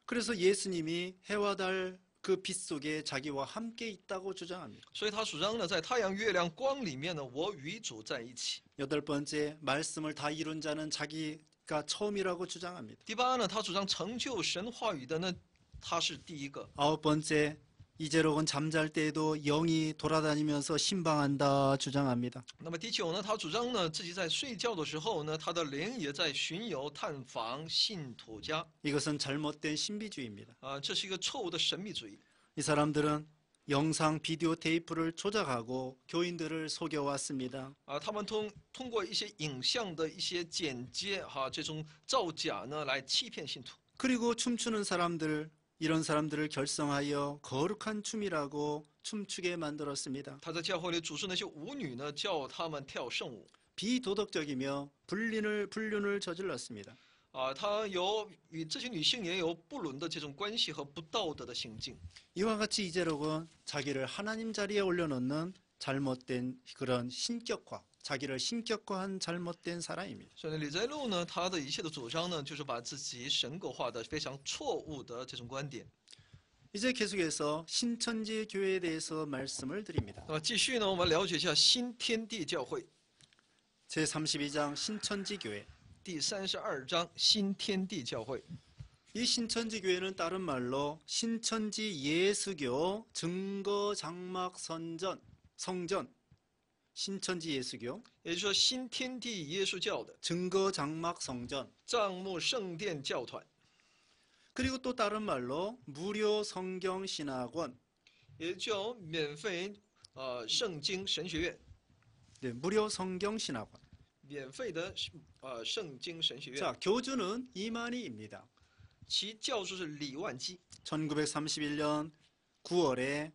그래서 예수님이 해와 달 그 빛 속에 자기와 함께 있다고 주장합니다. 所以他主张呢，在太阳、月亮、光里面呢，我与主在一起。 여덟 번째, 말씀을 다 이룬 자는 자기가 처음이라고 주장합니다. 第八呢，他主张成就神话语的呢，他是第一个。 아홉 번째, 이재록은 잠잘 때에도 영이 돌아다니면서 신방한다 주장합니다. 那么第九呢，他主张呢，自己在睡觉的时候呢，他的灵也在巡游探访信徒家。 이것은 잘못된 신비주의입니다. 这是一个错误的神秘主义。 이 사람들은 영상 비디오 테이프를 조작하고 교인들을 속여왔습니다. 他们通过一些影像的一些剪接这种造假呢，来欺骗信徒。 그리고 춤추는 사람들, 이런 사람들을 결성하여 거룩한 춤이라고 춤추게 만들었습니다. 他在教会里主持那些舞女呢，叫他们跳圣舞。 비도덕적이며 불륜을 저질렀습니다. 他与这些女性也有不伦的这种关系和不道德的行径。 이와 같이 이재록은 자기를 하나님 자리에 올려놓는 잘못된 그런 신격화, 자기를 신격화한 잘못된 사람입니다. 所以李在禄呢，他的一切的主张呢，就是把自己神格化的非常错误的这种观点。 이제 계속해서 신천지 교회에 대해서 말씀을 드립니다. 那么继续呢，我们了解一下新天地教会 제32장 신천지 교회. 第32章新天地教会。 이 신천지 교회는 다른 말로 신천지 예수교 증거 장막 성전 신천지 예수교 也就是说新天地耶稣教的 증거 장막 성전 帐幕圣殿教团， 그리고 또 다른 말로 무료 성경 신학원 也叫免费圣经神学院， 네, 무료 성경 신학원 免费的圣经神学院。 자, 교주는 이만희입니다. 其教主是李万基。 1931년 9월에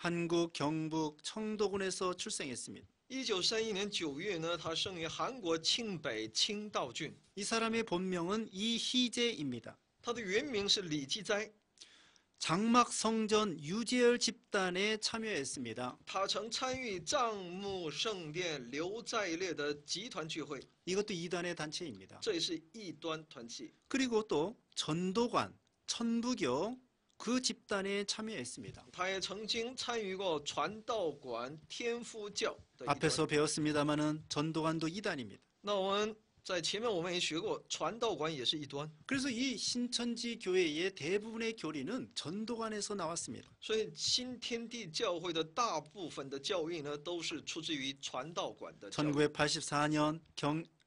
한국, 경북, 청도군에서 출생했습니다. 1931年9月呢，他生于韩国庆北清道郡。 이 사람의 본명은 이희재입니다. 他的原名是李基哉， 장막 성전 유재열 집단에 참여했습니다. 他曾参与帐幕圣殿刘在烈的集团聚会， 이것도 이단의 단체입니다. 这也是异端团体。 그리고 또 전도관, 천부교 그 집단에 참여했습니다. 他也曾经参与过传道馆天夫教的一端。 앞에서 배웠습니다마는 전도관도 이단입니다. 那我们在前面我们也学过，传道馆也是异端。 그래서 이 신천지 교회의 대부분의 교리는 전도관에서 나왔습니다. 所以新天地教会的大部分的教义呢，都是出自于传道馆的教义。 1984년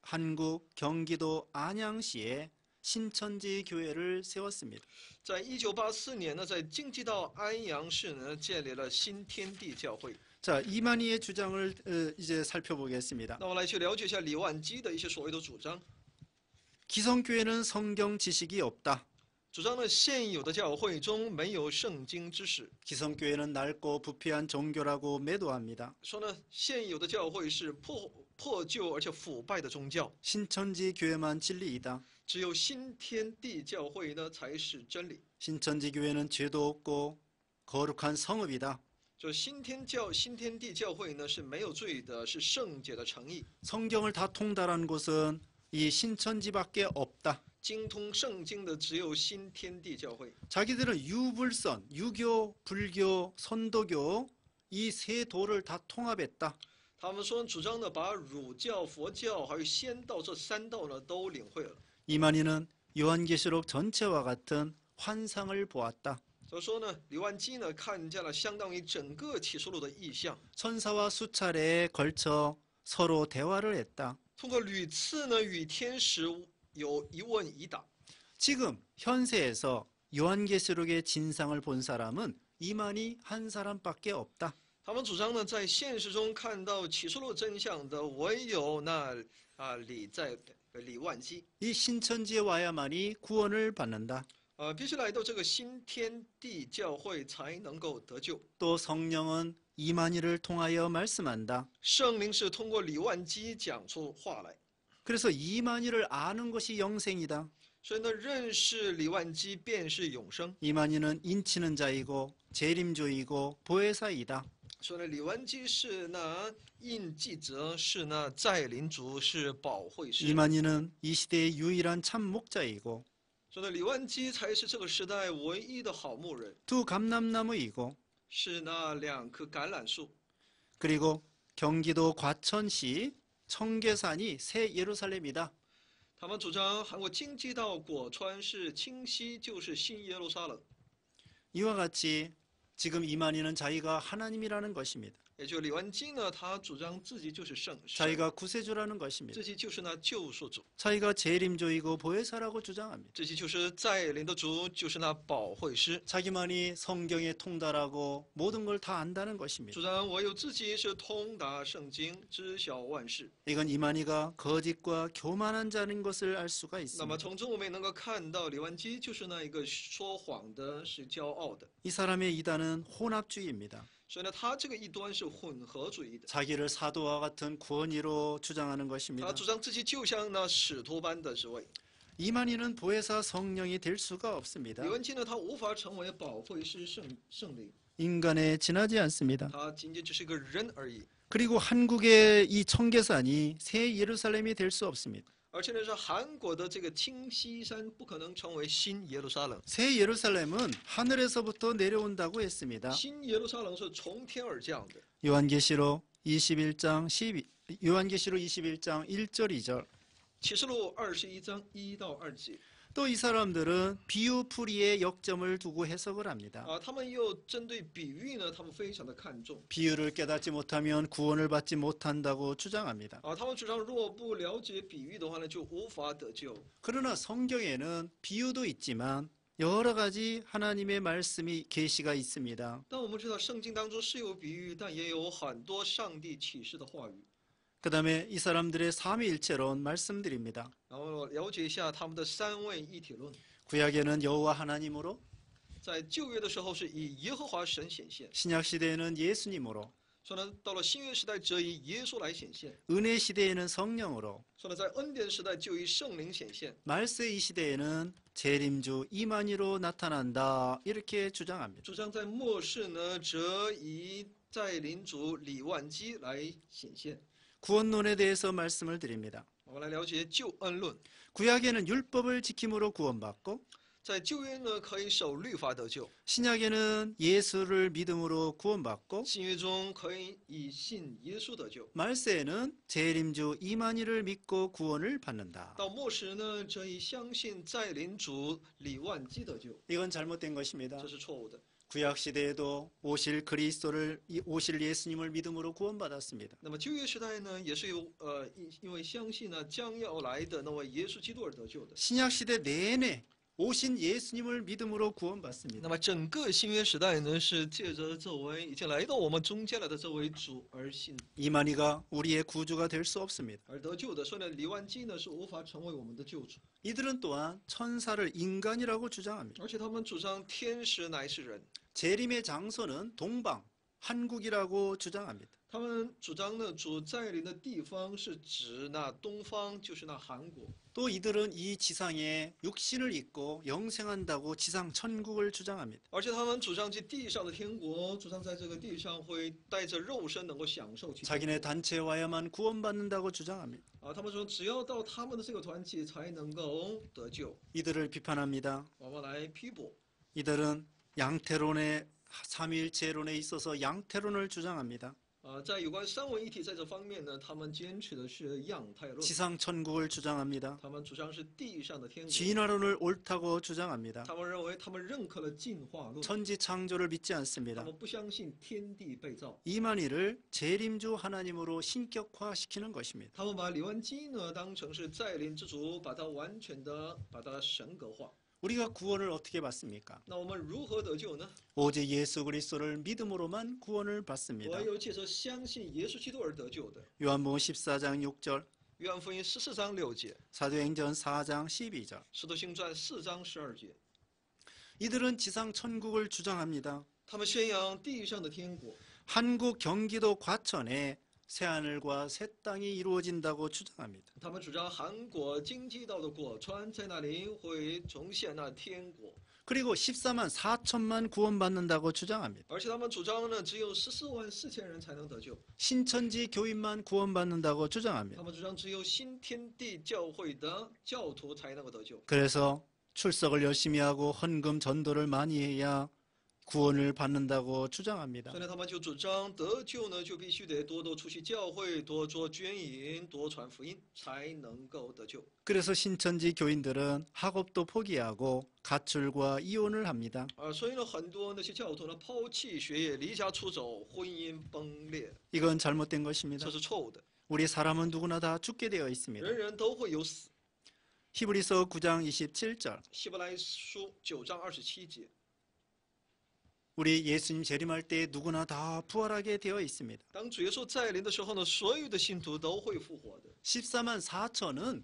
한국 경기도 안양시에 신천지 교회를 세웠습니다. 在1984年呢，在京畿道安阳市呢，建立了新天地教会。 자, 이만희의 주장을 이제 살펴보겠습니다. 那我来去了解一下李万基的一些所谓的主张。 기성교회는 성경 지식이 없다. 主张呢，现有的教会中没有圣经知识。 기성교회는 낡고 부패한 종교라고 매도합니다. 说呢，现有的教会是破旧而且腐败的宗教， 신천지 교회만 진리이다. 只有新天地教会呢才是真理。 신천지 교회는 죄도 없고 거룩한 성읍이다. 就新天地教会呢是没有罪的，是圣洁的诚意。 성경을 다 통달한 곳은 이 신천지밖에 없다. 精通圣经的只有新天地教会。 자기들은 유불선, 유교, 불교, 선도교 이 세 도를 다 통합했다. 他们说主张呢，把儒教、佛教还有仙道这三道呢都领会了。 이만희는 요한계시록 전체와 같은 환상을 보았다. 所以说呢，李万基呢看见了相当于整个启示录的意象， 천사와 수차례에 걸쳐 서로 대화를 했다. 通过屡次呢与天使有一问一答。 지금 현세에서 요한계시록의 진상을 본 사람은 이만희 한 사람밖에 없다. 他们主张呢，在现实中看到启示录真相的唯有那李万基。 이 신천지에 와야만이 구원을 받는다. 必须来到这个新天地教会才能够得救。 또 성령은 이만희를 통하여 말씀한다. 圣灵是通过李万基讲出话来， 그래서 이만희를 아는 것이 영생이다. 所以呢，认识李万基便是永生。 이만희는 인치는 자이고 재림조이고 보혜사이다. 所以呢，李万基是那印记者，是那在临族，是保惠师。 이만희는 이 시대의 유일한 참 목자이고 所以呢，李万基才是这个时代唯一的好牧人， 두 감람나무이고 是那2棵橄榄树。 그리고 경기도 과천시 청계산이 새 예루살렘이다. 他们主张韩国京畿道果川市清溪就是新耶路撒冷。 이와 같이 지금 이만희는 자기가 하나님이라는 것입니다. 也就李万基呢，他主张自己就是神， 자기가 구세주라는 것입니다. 自己就是那救赎主， 자기가 재림조이고 보혜사라고 주장합니다. 自己就是在临的主，就是那保惠师。 자기만이 성경에 통달하고 모든 걸 다 안다는 것입니다. 主张唯有自己是通达圣经，知晓万事。 이건 이만희가 거짓과 교만한 자인 것을 알 수가 那么 있습니다. 从中我们也能够看到，李万基就是那一个说谎的，是骄傲的。 이 사람의 이단은 혼합주의입니다. 所以呢，他这个异端是混合主义的， 자기를 사도와 같은 구원이로 주장하는 他 것입니다. 主张自己就像那使徒般的职位。 이만희는 보혜사 성령이 될 수가 없습니다. 李万基呢，他无法成为保惠师圣灵， 인간에 지나지 않습니다. 他仅仅只是一个人而已。 그리고 한국의 이 청계산이 새 예루살렘이 될 수 없습니다. 而且呢，是韩国的这个清溪山不可能成为新耶路撒冷。 새 예루살렘은 하늘에서부터 내려온다고 했습니다. 新耶路撒冷是从天而降的。 요한계시록 21장 1절 2절. 启示录21章1到2节。 또 이 사람들은 비유풀이의 역점을 두고 해석을 합니다. 他们又针对比喻呢，他们非常的看重。 비유를 깨닫지 못하면 구원을 받지 못한다고 주장합니다. 他们主张若不了解比喻的话呢，就无法得救。 그러나 성경에는 비유도 있지만 여러 가지 하나님의 말씀이 계시가 있습니다. 但我们知道圣经当中是有比喻，但也有很多上帝启示的话语。 그 다음에 이 사람들의 삼위일체론 말씀드립니다. 然后了解一下他们的三位一体论。 구약에는 여호와 하나님으로, 在旧约的时候是以耶和华神显现， 신약 시대에는 예수님으로, 说呢，到了新约时代则以耶稣来显现， 은혜 시대에는 성령으로, 说呢，在恩典时代就以圣灵显现， 말세 이 시대에는 재림주 이만희로 나타난다 이렇게 주장합니다. 主张在末世呢，则以在领主李万基来显现。 구원론에 대해서 말씀을 드립니다. 我们来了解救恩论。 구약에는 율법을 지킴으로 구원받고 在旧约呢，可以守律法得救； 신약에는 예수를 믿음으로 구원받고 新约中可以以信耶稣得救； 말세에는 재림주 이만희를 믿고 구원을 받는다. 到末时呢，则以相信在领主李万基得救。 이건 잘못된 것입니다. 这是错误的。 구약 시대에도 오실 그리스도를 오실 예수님을 믿음으로 구원받았습니다. 那么旧约时代呢，也是因为相信呢将要来的那位耶稣基督而得救的。 신약 시대 내내 오신 예수님을 믿음으로 구원받습니다. 那么整个新约时代呢，是借着这位已经来到我们中间来的这位主而信 이만희가 우리의 구주가 될 수 없습니다. 而得救的。所以呢，李万基呢是无法成为我们的救主， 이들은 또한 천사를 인간이라고 주장합니다. 而且他们主张天使乃是人。 재림의 장소는 동방, 한국이라고 주장합니다. 他们主张呢，主在临的地方是指那东方，就是那韩国。 또 이들은 이 지상에 육신을 입고 영생한다고 지상 천국을 주장합니다. 而且他们主张这地上的天国，主张在这个地上会带着肉身能够享受其。 자기네 단체에 와야만 구원받는다고 주장합니다. 他们说只要到他们的这个团体才能够得救。 이들을 비판합니다. 我们来批驳。 이들은 양태론의 삼위일체론에 있어서 양태론을 주장합니다. 在有关三位一体在这方面呢，他们坚持的是样态论， 지상 천국을 주장합니다. 他们主张是地上的天国， 진화론을 옳다고 주장합니다. 他们认为他们认可了进化论， 천지 창조를 믿지 他 않습니다. 们不相信天地被造， 이만희를 재림주 하나님으로 신격화시키는 것입니다. 他们把李万基呢当成是在临之主，把它完全的把它神格化。 우리가 구원을 어떻게 받습니까? 那我们如何得救呢？ 오직 예수 그리스도를 믿음으로만 구원을 받습니다. 唯有借着相信耶稣基督而得救的。 요한복음 14장 6절, 约翰福音14章6节， 사도행전 4장 12절. 使徒行传4章12节， 이들은 지상 천국을 주장합니다. 他们宣扬地上的天国。 한국 경기도 과천에 새하늘과 새 땅이 이루어진다고 주장합니다. 他们主张韩国京畿道的果川在那里会重现那天国， 그리고 14만 4천만 구원받는다고 주장합니다. 而且他们主张呢，只有14万4千人才能得救。 신천지 교인만 구원받는다고 주장합니다. 他们主张只有新天地教会的教徒才能够得救。 그래서 출석을 열심히 하고 헌금 전도를 많이 해야 구원을 받는다고 주장합니다. 所以呢，他们就主张得救呢，就必须得多多出席教会，多做捐银，多传福音，才能够得救。 그래서 신천지 교인들은 학업도 포기하고 가출과 이혼을 합니다. 所以呢，很多那些教徒呢，抛弃学业，离家出走，婚姻崩裂， 이건 잘못된 것입니다. 这是错误的。 우리 사람은 누구나 다 죽게 되어 있습니다. 人人都会有死。 히브리서 9장 27절. 希伯来书9章27节。 우리 예수님 재림할 때 누구나 다 부활하게 되어 있습니다. 当主耶稣再临的时候呢，所有的信徒都会复活的。 14만 4천은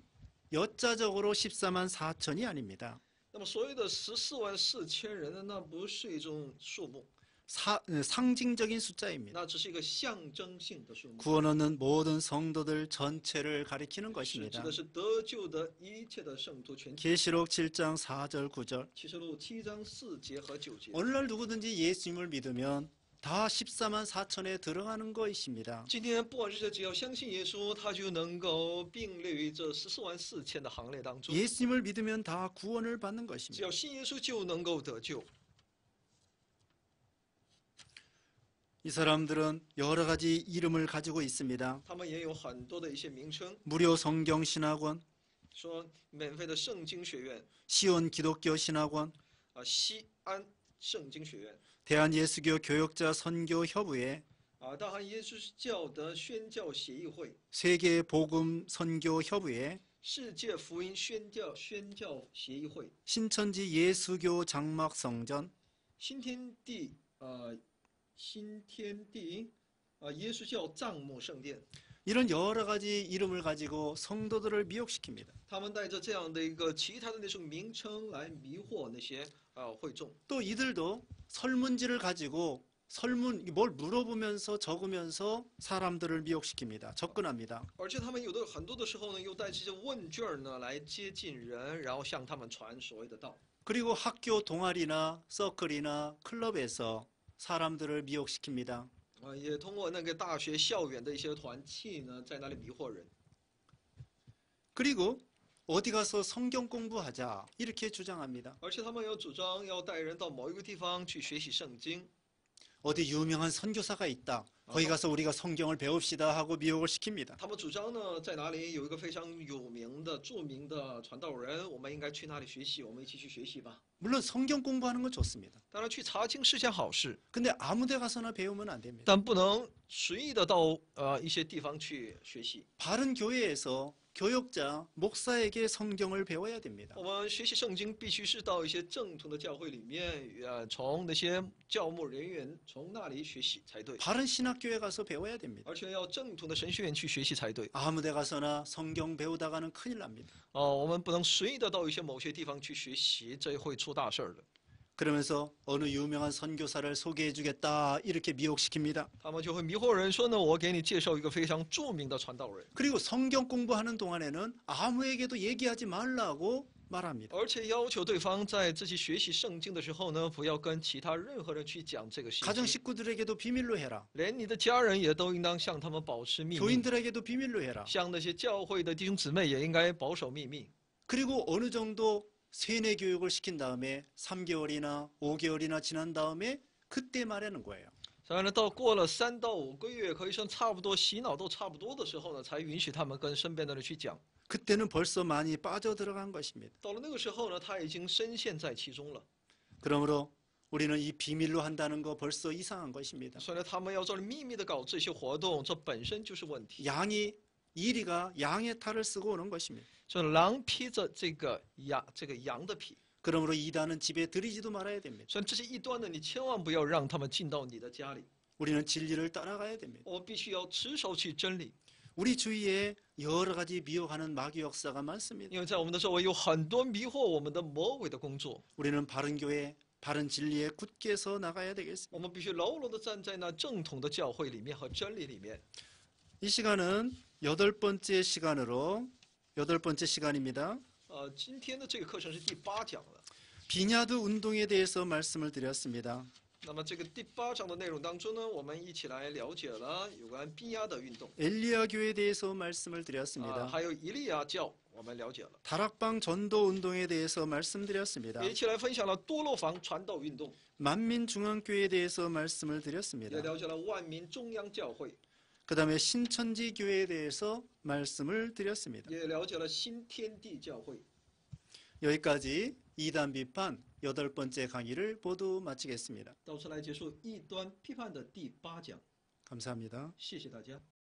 여자적으로 14만 4천이 아닙니다. 那么所有的14万4千人呢，那不是一种数目， 상징적인 숫자입니다. 那只是一个象征性的数目， 구원 얻는 모든 성도들 전체를 가리키는 是指 것입니다. 的是得救的一切的圣徒全体。 계시록 7장 4절 9절. 启示录7章4节和9节。 오늘날 누구든지 예수님을 믿으면 다 14만 4천에 들어가는 것입니다. 今天不管是谁，只要相信耶稣，他就能够并列于这14万4千的行列当中。 예수님을 믿으면 다 구원을 받는 只 것입니다. 要信耶稣就能够得救。 이 사람들은 여러 가지 이름을 가지고 있습니다. 他们也有很多的一些名称， 무료 성경 신학원, 说免费的圣经学院， 시온 기독교 신학원, 西安圣经学院， 대한예수교 교역자 선교 협의회, 大韩耶稣教的宣教协议会， 세계 복음 선교 협의회, 世界福音宣教协议会， 신천지 예수교 장막 성전, 新天地耶稣教帐幕圣殿。 이런 여러 가지 이름을 가지고 성도들을 미혹시킵니다. 他们带着这样的一个其他的那种名称来迷惑那些会众。 또 이들도 설문지를 가지고 뭘 물어보면서 적으면서 사람들을 미혹시킵니다. 접근합니다. 而且他们有的很多的时候呢，又带这些问卷呢来接近人，然后向他们传所谓的道。 그리고 학교 동아리나 서클이나 클럽에서 사람들을 미혹시킵니다. 也通过那个大学校园的一些团契呢，在那里迷惑人。 그리고 어디 가서 성경 공부하자 이렇게 주장합니다. 而且他们有主张要带人到某一个地方去学习圣经。 어디 유명한 선교사가 있다. 거기 가서 우리가 성경을 배웁시다 하고 미혹을 시킵니다. 他们主张呢，在哪里有一个非常有名的、著名的传道人，我们应该去那里学习，我们一起去学习吧。 물론 성경 공부하는 건 좋습니다. 当然，去查经是件好事， 근데 아무 데 가서나 배우면 안 됩니다. 但不能随意的到一些地方去学习。 바른 교회에서 교역자, 목사에게 성경을 배워야 됩니다. 我们学习圣经，必须是到一些正统的教会里面，从那些教牧人员从那里学习才对。 바른 신학교에 가서 배워야 됩니다. 而且要正统的神学院去学习才对。 아무 데 가서나 성경 배우다가는 큰일 납니다. 我们不能随意的到一些某些地方去学习，这会出大事儿的。 그러면서 어느 유명한 선교사를 소개해 주겠다 이렇게 미혹시킵니다. 他们就会迷惑人说呢，我给你介绍一个非常著名的传道人， 그리고 성경 공부하는 동안에는 아무에게도 얘기하지 말라고 말합니다. 而且要求对方在自己学习圣经的时候呢，不要跟其他任何人去讲这个信 가정 息， 식구들에게도 비밀로 해라. 连你的家人也都应当向他们保持秘密， 교인들에게도 비밀로 해라. 向那些教会的弟兄姊妹也应该保守秘密。 그리고 어느 정도 세뇌 교육을 시킨 다음에 3개월이나 5개월이나 지난 다음에 그때 말하는 거예요. 当然呢，到过了3到5个月，可以说差不多洗脑都差不多的时候呢，才允许他们跟身边的人去讲。 그때는 벌써 많이 빠져들어간 것입니다. 到了那个时候呢，他已经深陷在其中了。 그러므로 우리는 이 비밀로 한다는 거 벌써 이상한 것입니다. 所以呢，他们要这里秘密的搞这些活动，这本身就是问题。 이리가 양의 탈을 쓰고 오는 것입니다. 这狼披着这个羊的皮， 그러므로 이단은 집에 들이지도 말아야 됩니다. 所以这些异端呢，你千万不要让他们进到你的家里。 우리는 진리를 따라가야 됩니다. 我们必须要持守去真理， 우리 주위에 여러 가지 미혹하는 마귀 역사가 많습니다. 因为在我们的周围有很多迷惑我们的魔鬼的工作。 우리는 바른 교회, 바른 진리에 굳게 서 나가야 되겠습니다. 我们必须牢牢地站在那正统的教会里面和真理里面。 이 시간은 여덟 번째 시간입니다. 今天的这个课程是第8讲了。 비냐드 운동에 대해서 말씀을 드렸습니다. 那么这个第8章的内容当中呢，我们一起来了解了有关比亚的运动， 엘리야 교회에 대해서 말씀을 드렸습니다. 还有以利亚教，我们了解了， 다락방 전도 운동에 대해서 말씀드렸습니다. 也一起来分享了多罗房传道运动， 만민중앙교회에 대해서 말씀을 也 드렸습니다. 了解了万民中央教会， 그 다음에 신천지 교회에 대해서 말씀을 드렸습니다. 也了解了新天地教会。 여기까지 이단 비판 여덟 번째 강의를 모두 마치겠습니다. 到此来结束异端批判的第8讲， 감사합니다. 谢谢大家。